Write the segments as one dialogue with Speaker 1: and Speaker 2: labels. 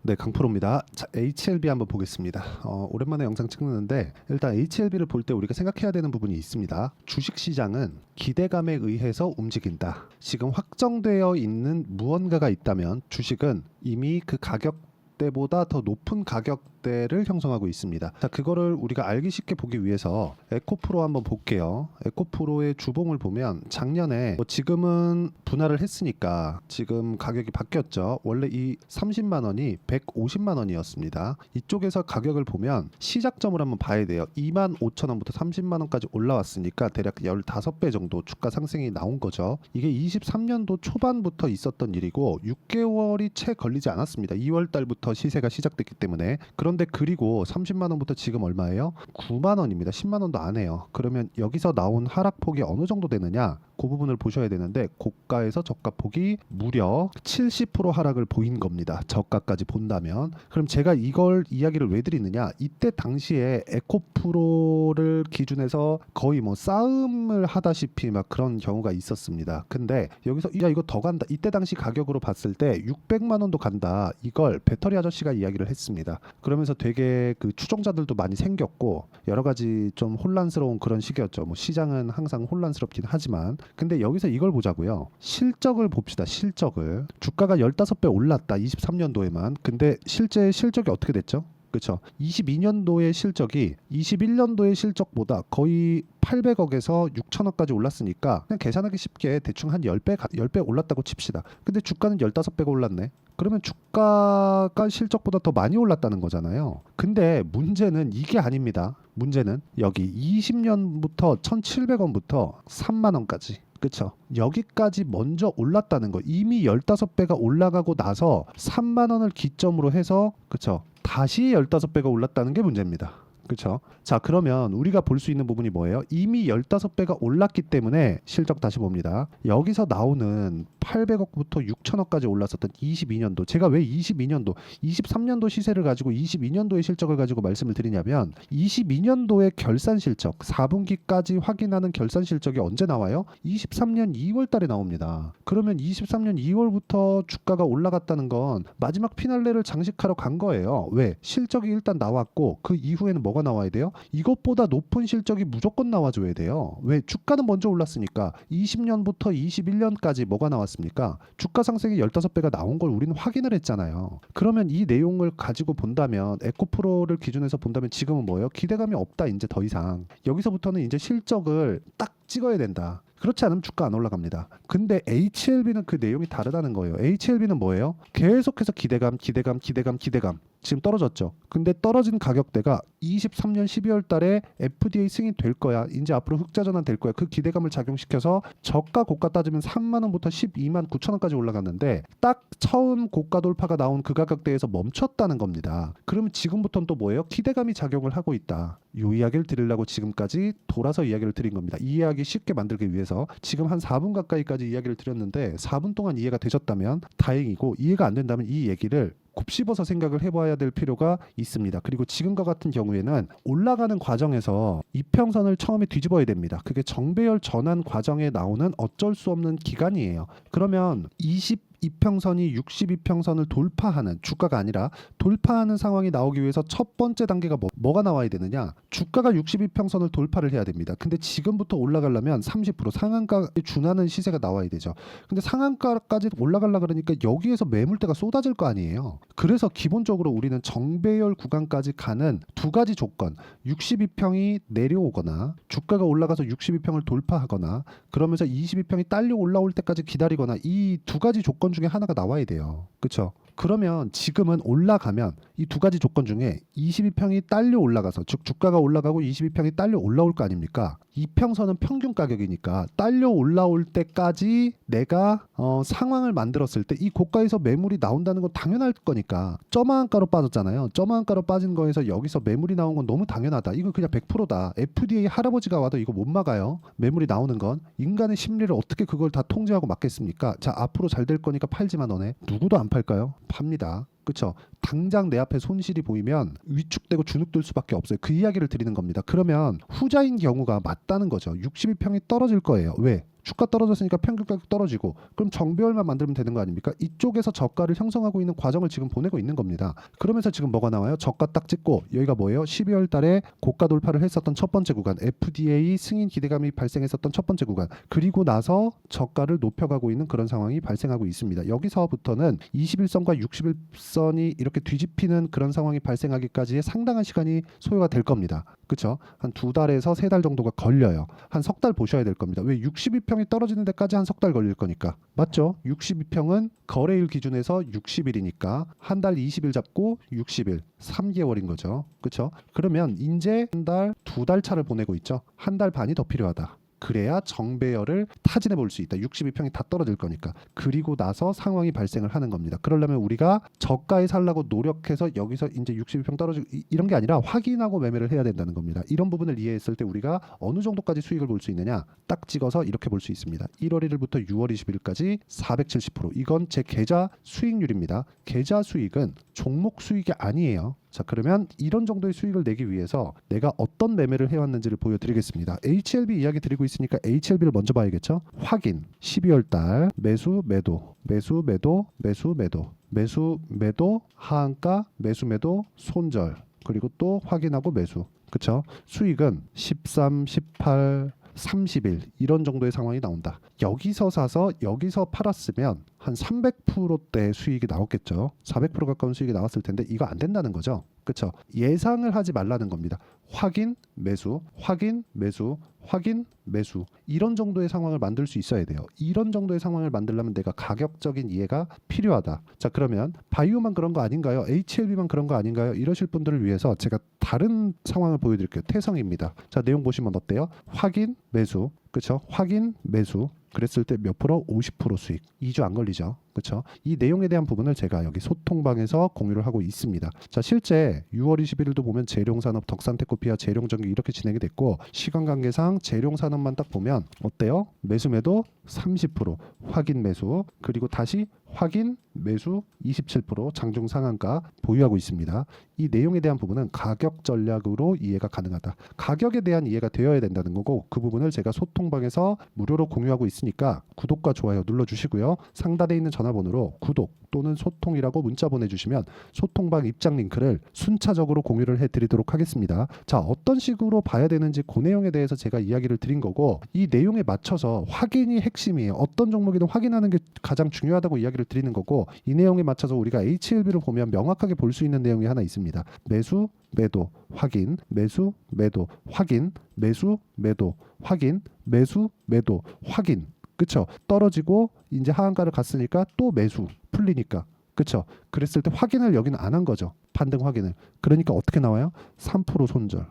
Speaker 1: 네, 강프로입니다. 자, HLB 한번 보겠습니다. 오랜만에 영상 찍는데 일단 HLB를 볼 때 우리가 생각해야 되는 부분이 있습니다. 주식시장은 기대감에 의해서 움직인다. 지금 확정되어 있는 무언가가 있다면 주식은 이미 그 가격대보다 더 높은 가격대를 형성하고 있습니다. 자, 그거를 우리가 알기 쉽게 보기 위해서 에코프로 한번 볼게요. 에코프로의 주봉을 보면 작년에 지금은 분할을 했으니까 지금 가격이 바뀌었죠. 원래 이 30만 원이 150만 원이었습니다. 이쪽에서 가격을 보면 시작점을 한번 봐야 돼요. 2만 5천 원부터 30만 원까지 올라왔으니까 대략 15배 정도 주가 상승이 나온 거죠. 이게 23년도 초반부터 있었던 일이고 6개월이 채 걸리지 않았습니다. 2월 달부터 시세가 시작됐기 때문에. 그런데 그리고 30만 원부터 지금 얼마예요? 9만 원입니다. 10만 원도 안 해요. 그러면 여기서 나온 하락폭이 어느 정도 되느냐? 그 부분을 보셔야 되는데 고가에서 저가폭이 무려 70% 하락을 보인 겁니다. 저가까지 본다면. 그럼 제가 이걸 이야기를 왜 드리느냐? 이때 당시에 에코프로를 기준해서 거의 뭐 싸움을 하다시피 막 그런 경우가 있었습니다. 근데 여기서 야 이거 더 간다. 이때 당시 가격으로 봤을 때 600만 원도 간다. 이걸 배터리 아저씨가 이야기를 했습니다. 그러면서 되게 그 추종자들도 많이 생겼고 여러 가지 좀 혼란스러운 그런 시기였죠. 뭐 시장은 항상 혼란스럽긴 하지만 근데 여기서 이걸 보자고요. 실적을 봅시다. 실적을. 주가가 15배 올랐다. 23년도에만. 근데 실제 실적이 어떻게 됐죠? 그렇죠. 22년도의 실적이 21년도의 실적보다 거의 800억에서 6천억까지 올랐으니까 그냥 계산하기 쉽게 대충 한 10배 올랐다고 칩시다. 근데 주가는 15배가 올랐네. 그러면 주가가 실적보다 더 많이 올랐다는 거잖아요. 근데 문제는 이게 아닙니다. 문제는 여기 20년부터 1,700원부터 3만 원까지. 그쵸. 여기까지 먼저 올랐다는 거. 이미 15배가 올라가고 나서 3만 원을 기점으로 해서 그쵸. 다시 15배가 올랐다는 게 문제입니다. 그렇죠. 자, 그러면 우리가 볼 수 있는 부분이 뭐예요? 이미 15배가 올랐기 때문에 실적 다시 봅니다. 여기서 나오는 800억부터 6천억까지 올랐었던 22년도. 제가 왜 22년도, 23년도 시세를 가지고 22년도의 실적을 가지고 말씀을 드리냐면 22년도의 결산 실적, 4분기까지 확인하는 결산 실적이 언제 나와요? 23년 2월 달에 나옵니다. 그러면 23년 2월부터 주가가 올라갔다는 건 마지막 피날레를 장식하러 간 거예요. 왜? 실적이 일단 나왔고 그 이후에는 뭐가 나와야 돼요? 이것보다 높은 실적이 무조건 나와줘야 돼요. 왜? 주가는 먼저 올랐으니까 20년부터 21년까지 뭐가 나왔습니까? 주가 상승이 15배가 나온 걸 우리는 확인을 했잖아요. 그러면 이 내용을 가지고 본다면 에코프로를 기준해서 본다면 지금은 뭐예요? 기대감이 없다. 이제 더 이상. 여기서부터는 이제 실적을 딱 찍어야 된다. 그렇지 않으면 주가 안 올라갑니다. 근데 HLB는 그 내용이 다르다는 거예요. HLB는 뭐예요? 계속해서 기대감. 지금 떨어졌죠. 근데 떨어진 가격대가 23년 12월 달에 FDA 승인 될 거야. 이제 앞으로 흑자 전환 될 거야. 그 기대감을 작용시켜서 저가 고가 따지면 3만 원부터 12만 9천 원까지 올라갔는데 딱 처음 고가 돌파가 나온 그 가격대에서 멈췄다는 겁니다. 그러면 지금부터는 또 뭐예요? 기대감이 작용을 하고 있다. 이 이야기를 드리려고 지금까지 돌아서 이야기를 드린 겁니다. 이 이야기 쉽게 만들기 위해서 지금 한 4분 가까이까지 이야기를 드렸는데 4분 동안 이해가 되셨다면 다행이고 이해가 안 된다면 이 얘기를 곱씹어서 생각을 해봐야 될 필요가 있습니다. 그리고 지금과 같은 경우에는 올라가는 과정에서 이평선을 처음에 뒤집어야 됩니다. 그게 정배열 전환 과정에 나오는 어쩔 수 없는 기간이에요. 그러면 22평선이 62평선을 돌파하는 주가가 아니라 돌파하는 상황이 나오기 위해서 첫 번째 단계가 뭐가 나와야 되느냐? 주가가 62평선을 돌파를 해야 됩니다. 근데 지금부터 올라가려면 30% 상한가에 준하는 시세가 나와야 되죠. 근데 상한가까지 올라가려 그러니까 여기에서 매물대가 쏟아질 거 아니에요. 그래서 기본적으로 우리는 정배열 구간까지 가는 두 가지 조건, 62평이 내려오거나 주가가 올라가서 62평을 돌파하거나 그러면서 22평이 딸려 올라올 때까지 기다리거나 이 두 가지 조건 중에 하나가 나와야 돼요. 그렇죠? 그러면 지금은 올라가면 이 두 가지 조건 중에 22평이 딸려 올라가서 즉 주가가 올라가고 22평이 딸려 올라올 거 아닙니까? 이평선은 평균 가격이니까 딸려 올라올 때까지 내가 상황을 만들었을 때 이 고가에서 매물이 나온다는 건 당연할 거니까 점화한가로 빠졌잖아요. 점화한가로 빠진 거에서 여기서 매물이 나온 건 너무 당연하다. 이거 그냥 100%다. FDA 할아버지가 와도 이거 못 막아요. 매물이 나오는 건. 인간의 심리를 어떻게 그걸 다 통제하고 막겠습니까? 자, 앞으로 잘 될 거니까 팔지만 너네. 누구도 안 팔까요? 팝니다. 그렇죠. 당장 내 앞에 손실이 보이면 위축되고 주눅들 수밖에 없어요. 그 이야기를 드리는 겁니다. 그러면 후자인 경우가 맞다는 거죠. 62평이 떨어질 거예요. 왜? 주가 떨어졌으니까 평균 가격 떨어지고 그럼 정배열만 만들면 되는 거 아닙니까? 이쪽에서 저가를 형성하고 있는 과정을 지금 보내고 있는 겁니다. 그러면서 지금 뭐가 나와요? 저가 딱 찍고 여기가 뭐예요? 12월 달에 고가 돌파를 했었던 첫 번째 구간, FDA 승인 기대감이 발생했었던 첫 번째 구간, 그리고 나서 저가를 높여가고 있는 그런 상황이 발생하고 있습니다. 여기서부터는 21선과 61선이 이렇게 뒤집히는 그런 상황이 발생하기까지의 상당한 시간이 소요가 될 겁니다. 그렇죠? 한 2달에서 3달 정도가 걸려요. 한 석 달 보셔야 될 겁니다. 왜? 62평이 떨어지는 데까지 한 석 달 걸릴 거니까. 맞죠? 62평은 거래일 기준에서 60일이니까 한 달 20일 잡고 60일, 3개월인 거죠. 그렇죠? 그러면 이제 한 달, 2달 차를 보내고 있죠. 한 달 반이 더 필요하다. 그래야 정배열을 타진해 볼 수 있다. 62평이 다 떨어질 거니까. 그리고 나서 상황이 발생을 하는 겁니다. 그러려면 우리가 저가에 살라고 노력해서 여기서 이제 62평 떨어지고 이런 게 아니라 확인하고 매매를 해야 된다는 겁니다. 이런 부분을 이해했을 때 우리가 어느 정도까지 수익을 볼 수 있느냐 딱 찍어서 이렇게 볼 수 있습니다. 1월 1일부터 6월 20일까지 470%. 이건 제 계좌 수익률입니다. 계좌 수익은 종목 수익이 아니에요. 자, 그러면 이런 정도의 수익을 내기 위해서 내가 어떤 매매를 해왔는지를 보여드리겠습니다. HLB 이야기 드리고 있으니까 HLB를 먼저 봐야겠죠. 확인 12월 달 매수 매도 매수 매도 매수 매도 매수 매도 하한가 매수 매도 손절 그리고 또 확인하고 매수. 그쵸? 수익은 13, 18 30일 이런 정도의 상황이 나온다. 여기서 사서 여기서 팔았으면 한 300%대 수익이 나왔겠죠. 400% 가까운 수익이 나왔을 텐데 이거 안 된다는 거죠. 그렇죠? 예상을 하지 말라는 겁니다. 확인, 매수, 확인, 매수, 확인, 매수 이런 정도의 상황을 만들 수 있어야 돼요. 이런 정도의 상황을 만들려면 내가 가격적인 이해가 필요하다. 자, 그러면 바이오만 그런 거 아닌가요? HLB만 그런 거 아닌가요? 이러실 분들을 위해서 제가 다른 상황을 보여드릴게요. 태성입니다. 자, 내용 보시면 어때요? 확인, 매수, 그렇죠? 확인, 매수 그랬을 때 몇 프로? 50% 수익. 2주 안 걸리죠. 그렇죠? 이 내용에 대한 부분을 제가 여기 소통방에서 공유를 하고 있습니다. 자, 실제 6월 21일도 보면 재룡산업, 덕산테코피아, 재룡전기 이렇게 진행이 됐고 시간 관계상 재룡산업만 딱 보면 어때요? 매수 매도 30%, 확인 매수, 그리고 다시 확인 매수 27% 장중 상한가 보유하고 있습니다. 이 내용에 대한 부분은 가격 전략으로 이해가 가능하다. 가격에 대한 이해가 되어야 된다는 거고 그 부분을 제가 소통방에서 무료로 공유하고 있으니까 구독과 좋아요 눌러주시고요. 상단에 있는 전화번호로 구독 또는 소통이라고 문자 보내주시면 소통방 입장 링크를 순차적으로 공유를 해드리도록 하겠습니다. 자, 어떤 식으로 봐야 되는지 그 내용에 대해서 제가 이야기를 드린 거고 이 내용에 맞춰서 확인이 핵심이에요. 어떤 종목이든 확인하는 게 가장 중요하다고 이야기를 드리는 거고 이 내용에 맞춰서 우리가 HLB를 보면 명확하게 볼 수 있는 내용이 하나 있습니다. 매수, 매도, 확인, 매수, 매도, 확인, 매수, 매도, 확인, 매수, 매도, 확인. 그쵸? 떨어지고 이제 하한가를 갔으니까 또 매수 풀리니까. 그쵸? 그랬을 때 확인을 여기는 안 한 거죠. 반등 확인을. 그러니까 어떻게 나와요? 3% 손절.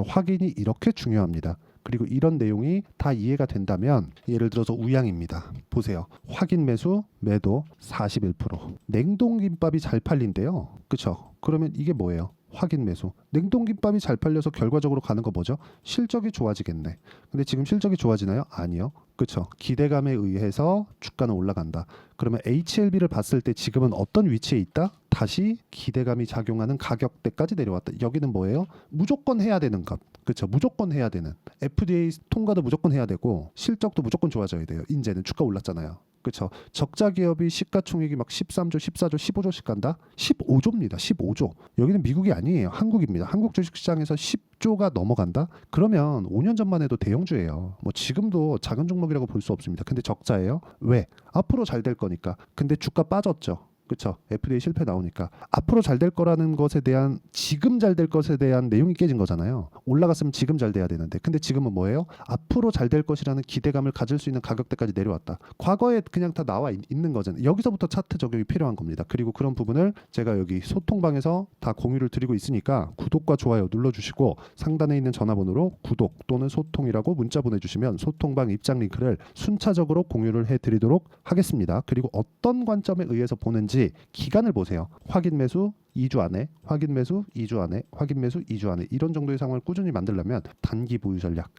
Speaker 1: 확인이 이렇게 중요합니다. 그리고 이런 내용이 다 이해가 된다면 예를 들어서 우양입니다. 보세요. 확인 매수 매도 41%. 냉동김밥이 잘 팔린대요. 그쵸? 그러면 이게 뭐예요? 확인 매수. 냉동김밥이 잘 팔려서 결과적으로 가는 거 뭐죠? 실적이 좋아지겠네. 근데 지금 실적이 좋아지나요? 아니요. 그렇죠. 기대감에 의해서 주가는 올라간다. 그러면 HLB를 봤을 때 지금은 어떤 위치에 있다? 다시 기대감이 작용하는 가격대까지 내려왔다. 여기는 뭐예요? 무조건 해야 되는 값. 그렇죠. 무조건 해야 되는. FDA 통과도 무조건 해야 되고 실적도 무조건 좋아져야 돼요. 이제는 주가 올랐잖아요. 그렇죠. 적자 기업이 시가총액이 막 13조, 14조, 15조씩 간다. 15조입니다. 15조. 여기는 미국이 아니에요. 한국입니다. 한국 주식시장에서 10조가 넘어간다. 그러면 5년 전만 해도 대형주예요. 뭐 지금도 작은 종목이라고 볼 수 없습니다. 근데 적자예요. 왜? 앞으로 잘 될 거니까. 근데 주가 빠졌죠. 그렇죠. FDA 실패 나오니까 앞으로 잘 될 거라는 것에 대한 지금 잘 될 것에 대한 내용이 깨진 거잖아요. 올라갔으면 지금 잘 돼야 되는데 근데 지금은 뭐예요? 앞으로 잘 될 것이라는 기대감을 가질 수 있는 가격대까지 내려왔다. 과거에 그냥 다 나와 있는 거잖아요. 여기서부터 차트 적용이 필요한 겁니다. 그리고 그런 부분을 제가 여기 소통방에서 다 공유를 드리고 있으니까 구독과 좋아요 눌러주시고 상단에 있는 전화번호로 구독 또는 소통이라고 문자 보내주시면 소통방 입장 링크를 순차적으로 공유를 해드리도록 하겠습니다. 그리고 어떤 관점에 의해서 보는지 기간을 보세요. 확인 매수 2주 안에 확인 매수, 2주 안에 확인 매수, 2주 안에 이런 정도의 상황을 꾸준히 만들려면 단기 보유 전략,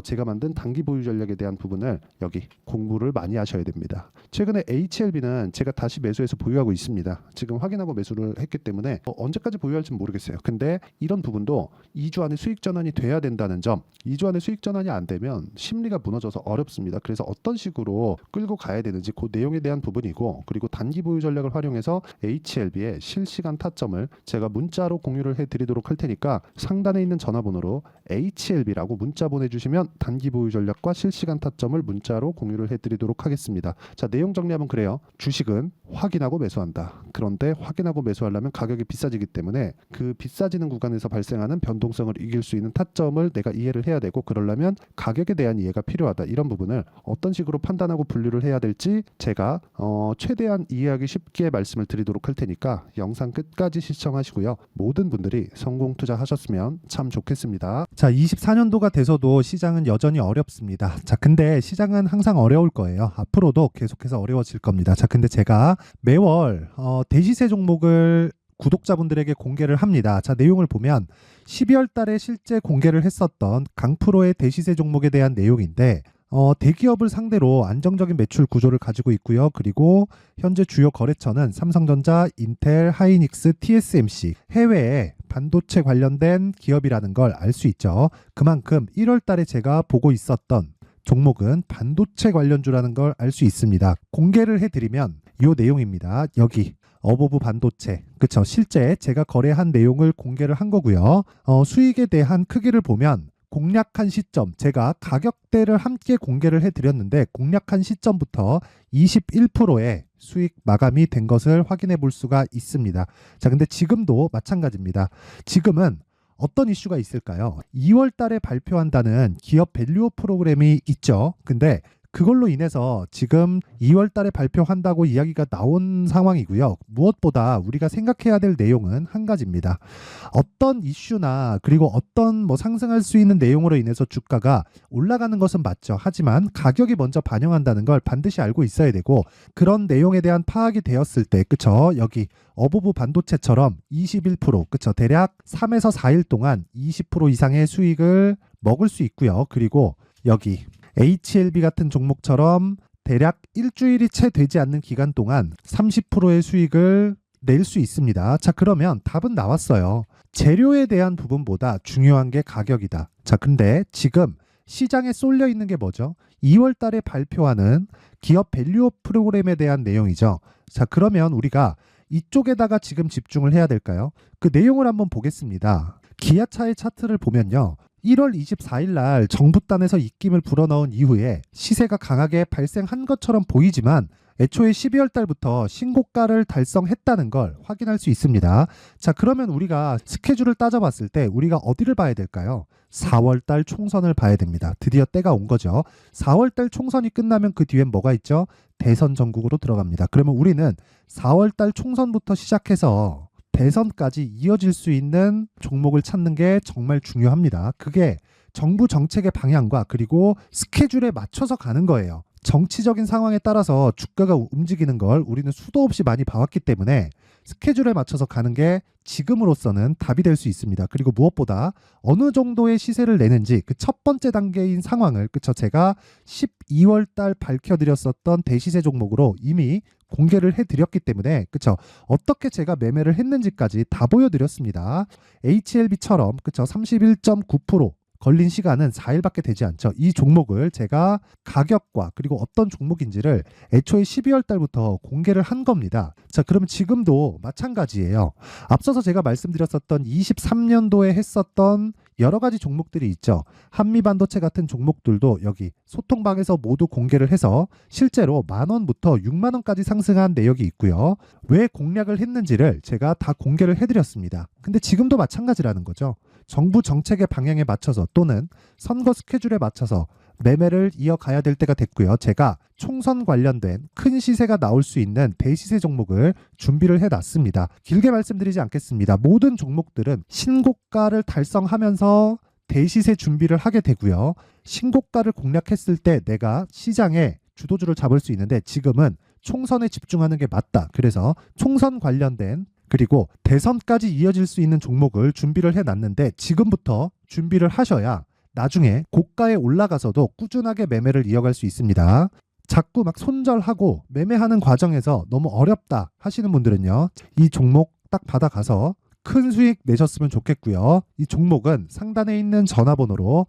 Speaker 1: 제가 만든 단기 보유 전략에 대한 부분을 여기 공부를 많이 하셔야 됩니다. 최근에 HLB는 제가 다시 매수해서 보유하고 있습니다. 지금 확인하고 매수를 했기 때문에 언제까지 보유할지는 모르겠어요. 근데 이런 부분도 2주 안에 수익 전환이 돼야 된다는 점, 2주 안에 수익 전환이 안 되면 심리가 무너져서 어렵습니다. 그래서 어떤 식으로 끌고 가야 되는지 그 내용에 대한 부분이고, 그리고 단기 보유 전략을 활용해서 HLB의 실시간 타점을 제가 문자로 공유를 해드리도록 할 테니까 상단에 있는 전화번호로 HLB라고 문자 보내주시면 단기 보유 전략과 실시간 타점을 문자로 공유를 해드리도록 하겠습니다. 자, 내용 정리하면 그래요. 주식은 확인하고 매수한다. 그런데 확인하고 매수하려면 가격이 비싸지기 때문에 그 비싸지는 구간에서 발생하는 변동성을 이길 수 있는 타점을 내가 이해를 해야 되고, 그러려면 가격에 대한 이해가 필요하다. 이런 부분을 어떤 식으로 판단하고 분류를 해야 될지 제가 최대한 이해하기 쉽게 말씀을 드리도록 할 테니까 영상 끝까지 시청하시고요. 모든 분들이 성공 투자하셨으면 참 좋겠습니다. 자, 24년도가 돼서도 시장은 여전히 어렵습니다. 자, 근데 시장은 항상 어려울 거예요. 앞으로도 계속해서 어려워질 겁니다. 자, 근데 제가 매월 대시세 종목을 구독자분들에게 공개를 합니다. 자, 내용을 보면 12월 달에 실제 공개를 했었던 강프로의 대시세 종목에 대한 내용인데, 대기업을 상대로 안정적인 매출 구조를 가지고 있고요. 그리고 현재 주요 거래처는 삼성전자, 인텔, 하이닉스, TSMC, 해외에 반도체 관련된 기업이라는 걸 알 수 있죠. 그만큼 1월 달에 제가 보고 있었던 종목은 반도체 관련주라는 걸 알 수 있습니다. 공개를 해드리면 이 내용입니다. 여기 어보브 반도체, 그쵸? 실제 제가 거래한 내용을 공개를 한 거고요. 수익에 대한 크기를 보면 공략한 시점, 제가 가격대를 함께 공개를 해드렸는데 공략한 시점부터 21%의 수익 마감이 된 것을 확인해 볼 수가 있습니다. 자, 근데 지금도 마찬가지입니다. 지금은 어떤 이슈가 있을까요? 2월 달에 발표한다는 기업 밸류업 프로그램이 있죠. 근데 그걸로 인해서 지금 2월 달에 발표한다고 이야기가 나온 상황이고요. 무엇보다 우리가 생각해야 될 내용은 한 가지입니다. 어떤 이슈나 그리고 어떤 상승할 수 있는 내용으로 인해서 주가가 올라가는 것은 맞죠. 하지만 가격이 먼저 반영한다는 걸 반드시 알고 있어야 되고, 그런 내용에 대한 파악이 되었을 때, 그쵸? 여기 어보브 반도체처럼 21%, 그쵸? 대략 3에서 4일 동안 20% 이상의 수익을 먹을 수 있고요. 그리고 여기 HLB 같은 종목처럼 대략 일주일이 채 되지 않는 기간 동안 30%의 수익을 낼 수 있습니다. 자, 그러면 답은 나왔어요. 재료에 대한 부분보다 중요한 게 가격이다. 자, 근데 지금 시장에 쏠려 있는 게 뭐죠? 2월 달에 발표하는 기업 밸류업 프로그램에 대한 내용이죠. 자, 그러면 우리가 이쪽에다가 지금 집중을 해야 될까요? 그 내용을 한번 보겠습니다. 기아차의 차트를 보면요. 1월 24일 날 정부단에서 입김을 불어넣은 이후에 시세가 강하게 발생한 것처럼 보이지만 애초에 12월 달부터 신고가를 달성했다는 걸 확인할 수 있습니다. 자, 그러면 우리가 스케줄을 따져봤을 때 우리가 어디를 봐야 될까요? 4월 달 총선을 봐야 됩니다. 드디어 때가 온 거죠. 4월 달 총선이 끝나면 그 뒤엔 뭐가 있죠? 대선 전국으로 들어갑니다. 그러면 우리는 4월 달 총선부터 시작해서 대선까지 이어질 수 있는 종목을 찾는 게 정말 중요합니다. 그게 정부 정책의 방향과 그리고 스케줄에 맞춰서 가는 거예요. 정치적인 상황에 따라서 주가가 움직이는 걸 우리는 수도 없이 많이 봐왔기 때문에 스케줄에 맞춰서 가는 게 지금으로서는 답이 될 수 있습니다. 그리고 무엇보다 어느 정도의 시세를 내는지 그 첫 번째 단계인 상황을, 그쵸, 제가 12월 달 밝혀드렸었던 대시세 종목으로 이미 공개를 해드렸기 때문에, 그쵸, 어떻게 제가 매매를 했는지까지 다 보여드렸습니다. HLB처럼, 그쵸, 31.9% 걸린 시간은 4일밖에 되지 않죠. 이 종목을 제가 가격과 그리고 어떤 종목인지를 애초에 12월 달부터 공개를 한 겁니다. 자, 그러면 지금도 마찬가지예요. 앞서서 제가 말씀드렸었던 23년도에 했었던 여러 가지 종목들이 있죠. 한미반도체 같은 종목들도 여기 소통방에서 모두 공개를 해서 실제로 10,000원부터 60,000원까지 상승한 내역이 있고요. 왜 공략을 했는지를 제가 다 공개를 해드렸습니다. 근데 지금도 마찬가지라는 거죠. 정부 정책의 방향에 맞춰서 또는 선거 스케줄에 맞춰서 매매를 이어가야 될 때가 됐고요. 제가 총선 관련된 큰 시세가 나올 수 있는 대시세 종목을 준비를 해놨습니다. 길게 말씀드리지 않겠습니다. 모든 종목들은 신고가를 달성하면서 대시세 준비를 하게 되고요. 신고가를 공략했을 때 내가 시장에 주도주를 잡을 수 있는데 지금은 총선에 집중하는 게 맞다. 그래서 총선 관련된
Speaker 2: 그리고 대선까지 이어질 수 있는 종목을 준비를 해놨는데 지금부터 준비를 하셔야 나중에 고가에 올라가서도 꾸준하게 매매를 이어갈 수 있습니다. 자꾸 막 손절하고 매매하는 과정에서 너무 어렵다 하시는 분들은요, 이 종목 딱 받아가서 큰 수익 내셨으면 좋겠고요. 이 종목은 상단에 있는 전화번호로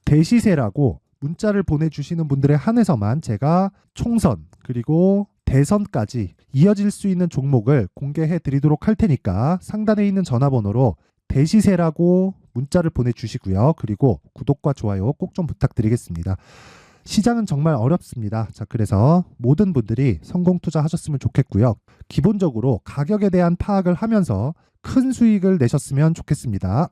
Speaker 2: 대시세라고 문자를 보내주시는 분들에 한해서만 제가 총선 그리고 대선까지 이어질 수 있는 종목을 공개해 드리도록 할 테니까 상단에 있는 전화번호로 대시세라고 문자를 보내주시고요. 그리고 구독과 좋아요 꼭 좀 부탁드리겠습니다. 시장은 정말 어렵습니다. 자, 그래서 모든 분들이 성공 투자하셨으면 좋겠고요. 기본적으로 가격에 대한 파악을 하면서 큰 수익을 내셨으면 좋겠습니다.